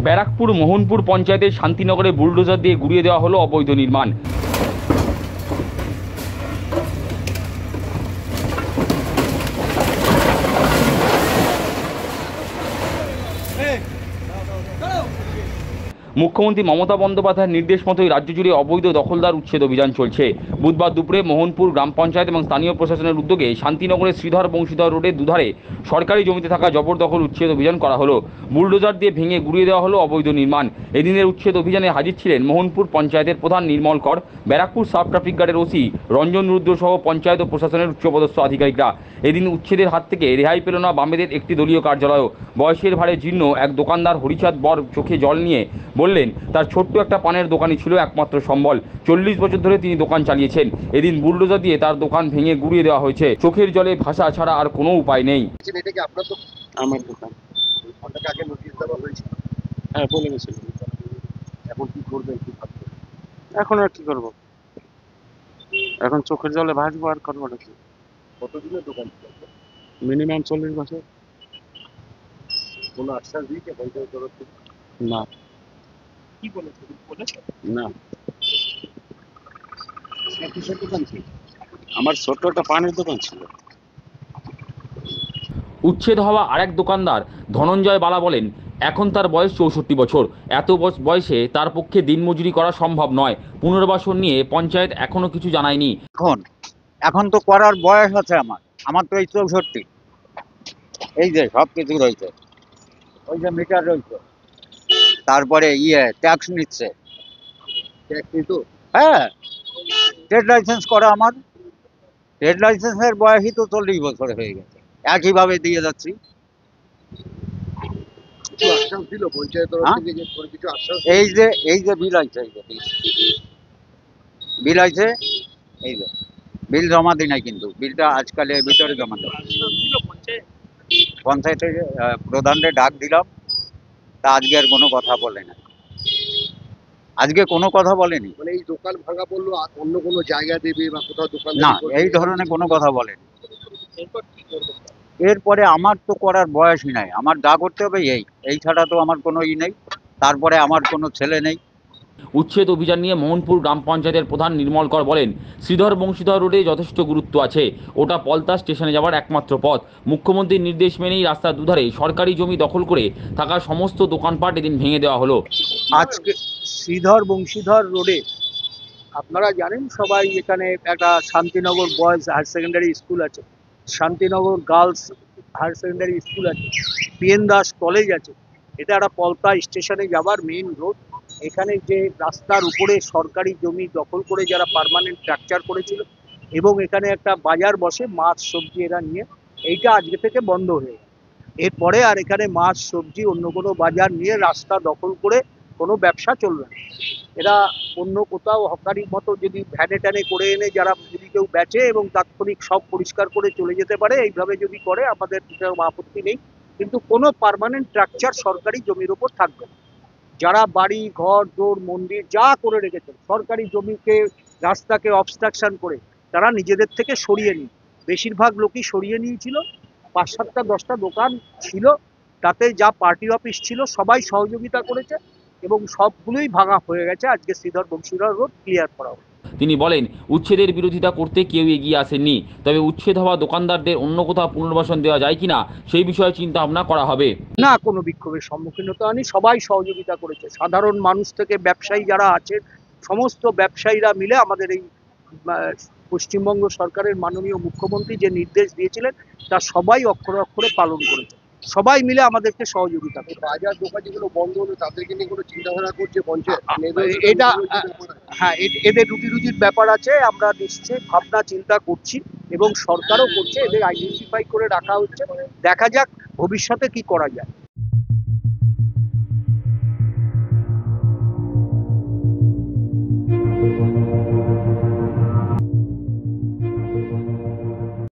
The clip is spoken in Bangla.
ব্যারাকপুর মোহনপুর পঞ্চায়েতের শান্তিনগরে বুলডোজার দিয়ে গুড়িয়ে দেওয়া হলো অবৈধ নির্মাণ। মুখ্যমন্ত্রী মমতা বন্দ্যোপাধ্যায়ের নির্দেশ মতোই রাজ্য জুড়ে অবৈধ দখলদার উচ্ছেদ অভিযান চলছে। বুধবার দুপুরে মোহনপুর গ্রাম পঞ্চায়েত এবং স্থানীয় প্রশাসনের উদ্যোগে শান্তিনগরের শ্রীধর বংশীধর রোডের দুধারে সরকারি জমিতে থাকা জবরদখল উচ্ছেদ অভিযান করা হলো। বুলডোজার দিয়ে ভেঙে গুড়িয়ে দেওয়া হলো অবৈধ নির্মাণ। এদিনের উচ্ছেদ অভিযানে হাজির ছিলেন মোহনপুর পঞ্চায়েতের প্রধান নির্মল কর, ব্যারাকপুর সাব ট্রাফিক গার্ডের ওসি রঞ্জন রুদ্র সহ পঞ্চায়েত ও প্রশাসনের উচ্চপদস্থ আধিকারিকরা। এদিন উচ্ছেদের হাত থেকে রেহাই পেল না বামেদের একটি দলীয় কার্যালয়ও। বয়সের ভারে জীর্ণ এক দোকানদার হরিচাঁদ বর চোখে জল নিয়ে বললেন, তার ছোট্ট একটা পানের দোকানই ছিল একমাত্র সম্বল। 40 বছর ধরে তিনি দোকান চালিয়েছেন। এদিন বুলডোজার দিয়ে তার দোকান ভেঙে গুড়িয়ে দেওয়া হয়েছে। চোখের জলে ভাষা ছাড়া আর কোনো উপায় নেই। এটা কি আপনার তো? আমার দোকান। আপনাকে আগে নোটিশ দেওয়া হয়েছিল? হ্যাঁ, বলে গেছিল। এখন কি করবেন, কি ভাবছেন? এখন আর কি করবো, এখন চোখের জলে ভাসবো আর করবো নাকি। কতদিনের দোকান ছিল? মিনিমাম 40 বছর। কোনো আশ্বাস দিয়েছে পঞ্চায়েত তরফ থেকে? না। কি বলেছে না, কিসের দোকান ছিল? আমার ছোট্ট একটা পানের দোকান ছিল। উচ্ছেদ হওয়া আরেক দোকানদার ধনঞ্জয় বালা বলেন, এখন তার বয়স 64 বছর। এত বয়সে তার পক্ষে দিনমজুরি করা সম্ভব নয়। পুনর্বাসন নিয়ে পঞ্চায়েত এখনো কিছু জানায়নি। এখন তো করার বয়স আছে আমার তো এই 64। এই যে সব কিছু রয়েছে, ওই যে মিটার রয়েছে, তারপরে ট্যাক্স নিচ্ছে। ট্যাক্স নিত? হ্যাঁ, ট্রেড লাইসেন্স করা আমার। ট্রেড লাইসেন্সের বয়সই তো 40 বছর হয়ে গেছে, একইভাবে দিয়ে যাচ্ছি। কিছু আশ্বাস দিল পঞ্চায়েত তরফ থেকে যে কিছু আশ্বাস? এই যে বিল আছে, বিল আছে, এই যে বিল জমা দিই নাই, কিন্তু বিলটা আজকালের ভিতরে জমা দেব। পঞ্চায়েতে প্রধানরে ডাক দিলাম, তা আজকে আর কোনো কথা বলে না। আজকে কোনো কথা বলেনি। মানে এই দোকান ভাঙা বললো অন্য কোনো জায়গা দেবে বা কোথাও দোকান না, এই ধরনের কোনো কথা বলেনি। এরপরে আমার তো করার বয়সই নাই, আমার যা করতে হবে এই ছাড়া তো আমার কোনো নেই। তারপরে আমার কোনো ছেলে নেই। উচ্ছেদ অভিযান নিয়ে মোহনপুর গ্রাম পঞ্চায়েতের প্রধান নির্মল কর বলেন, শ্রীধর বংশীধর রোডে যথেষ্ট গুরুত্ব আছে। ওটা পলতা স্টেশনে যাওয়ার একমাত্র পথ। মুখ্যমন্ত্রীর নির্দেশ মেনেই রাস্তার দুধারে সরকারি জমি দখল করে থাকা সমস্ত দোকানপাট এদিন ভেঙে দেওয়া হলো। আজকে শ্রীধর বংশীধর রোডে আপনারা জানেন সবাই, এখানে একটা Shantinagar boys higher secondary school আছে, Shantinagar girls higher secondary school আছে, পিএন দাস কলেজ আছে। এটা একটা পলতা স্টেশনে যাওয়ার মেইন রোড। এখানে যে রাস্তার উপরে সরকারি জমি দখল করে যারা পার্মানেন্ট স্ট্রাকচার করেছিল, এবং এখানে একটা বাজার বসে মাছ সবজি এরা নিয়ে, এইটা আজকে থেকে বন্ধ হয়ে গেল। এরপরে আর এখানে মাছ সবজি অন্য কোনো বাজার নিয়ে রাস্তা দখল করে কোনো ব্যবসা চলবে না। এরা অন্য কোথাও হকারির মতো যদি ভ্যানে ট্যানে করে এনে যারা যদি কেউ বেচে এবং তাৎক্ষণিক সব পরিষ্কার করে চলে যেতে পারে, এইভাবে যদি করে আমাদের আপত্তি নেই, কিন্তু কোনো পার্মানেন্ট স্ট্রাকচার সরকারি জমির ওপর থাকবে না। যারা বাড়ি ঘর দোর মন্দির যা করে রেখেছেন সরকারি জমিকে, রাস্তাকে অবস্ট্রাকশন করে, তারা নিজেদের থেকে সরিয়ে নিন। বেশিরভাগ লোকই সরিয়ে নিয়েছিল। 5-7টা 10টা দোকান ছিল, তাতে যা পার্টি অফিস ছিল সবাই সহযোগিতা করেছে এবং সবগুলোই ভাঙা হয়ে গেছে। আজকে শ্রীধর বংশীধর রোড ক্লিয়ার করা হলো। তিনি বলেন, উচ্ছেদের বিরোধিতা করতে কেউ এগিয়ে আসেননি, তবে উচ্ছেদ হওয়া দোকানদারদের অন্য কোথাও পুনর্বাসন দেওয়া যায় কিনা সেই বিষয়ে চিন্তা ভাবনা করা হবে। না, কোনো বিক্ষোভের সম্মুখীন হতে হয়নি, সবাই সহযোগিতা করেছে। সাধারণ মানুষ থেকে ব্যবসায়ী যারা আছেন, সমস্ত ব্যবসায়ীরা মিলে আমাদের এই পশ্চিমবঙ্গ সরকারের মাননীয় মুখ্যমন্ত্রী যে নির্দেশ দিয়েছিলেন তা সবাই অক্ষরে অক্ষরে পালন করেছে। সবাই মিলে আমাদেরকে সহযোগিতা করে। বাজার দোকান যেগুলো বন্ধ হলো তাদেরকে নিয়ে কোনো চিন্তাধারা করছে পঞ্চায়েত? এটা হ্যাঁ, এদের রুটি রুজির ব্যাপার আছে, আমরা নিশ্চয়ই ভাবনা চিন্তা করছি এবং সরকারও করছে। এদের আইডেন্টিফাই করে রাখা হচ্ছে, দেখা যাক ভবিষ্যতে কি করা যায়।